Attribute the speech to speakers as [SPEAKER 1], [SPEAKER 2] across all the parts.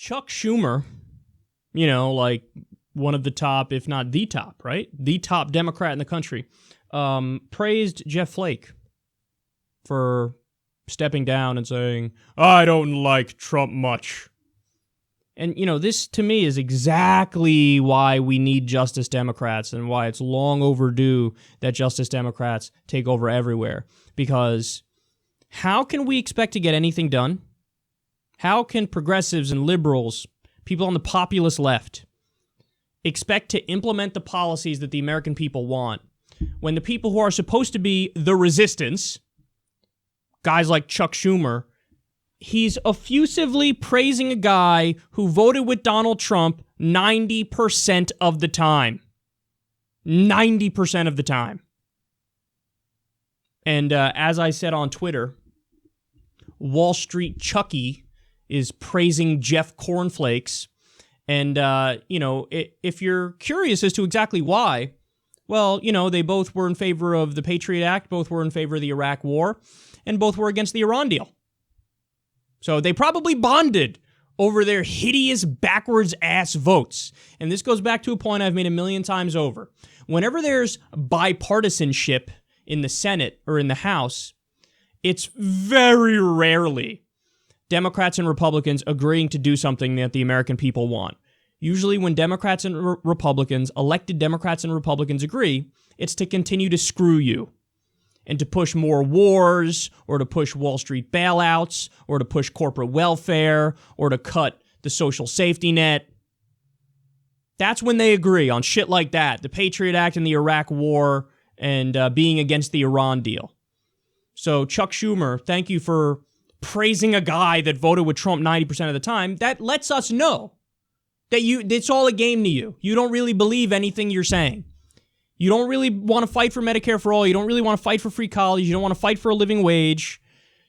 [SPEAKER 1] Chuck Schumer, like one of the top, if not the top, right? The top Democrat in the country, praised Jeff Flake for stepping down and saying, I don't like Trump much. And, this to me is exactly why we need Justice Democrats and why it's long overdue that Justice Democrats take over everywhere. Because how can we expect to get anything done? How can progressives and liberals, people on the populist left, expect to implement the policies that the American people want when the people who are supposed to be the resistance, guys like Chuck Schumer, he's effusively praising a guy who voted with Donald Trump 90% of the time. 90% of the time. And as I said on Twitter, Wall Street Chucky is praising Jeff Cornflakes. And, if you're curious as to exactly why, well, they both were in favor of the Patriot Act, both were in favor of the Iraq War, and both were against the Iran deal. So they probably bonded over their hideous backwards-ass votes. And this goes back to a point I've made a million times over. Whenever there's bipartisanship in the Senate or in the House, it's very rarely Democrats and Republicans agreeing to do something that the American people want. Usually when Democrats and Republicans, elected Democrats and Republicans agree, it's to continue to screw you and to push more wars or to push Wall Street bailouts or to push corporate welfare or to cut the social safety net. That's when they agree on shit like that, the Patriot Act and the Iraq War and being against the Iran deal. So Chuck Schumer, thank you for praising a guy that voted with Trump 90% of the time. That lets us know that it's all a game to you. You don't really believe anything you're saying. You don't really want to fight for Medicare for all. You don't really want to fight for free college. You don't want to fight for a living wage.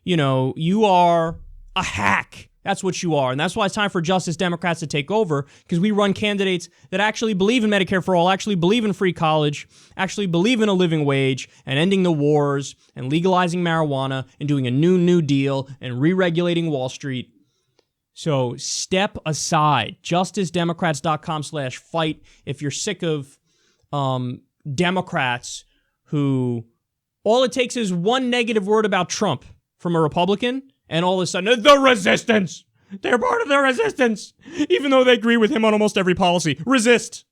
[SPEAKER 1] You are a hack. That's what you are. And that's why it's time for Justice Democrats to take over, because we run candidates that actually believe in Medicare for all, actually believe in free college, actually believe in a living wage and ending the wars and legalizing marijuana and doing a new deal and re-regulating Wall Street. So step aside. JusticeDemocrats.com/fight if you're sick of Democrats who all it takes is one negative word about Trump from a Republican, and all of a sudden, the resistance! They're part of the resistance! Even though they agree with him on almost every policy. Resist!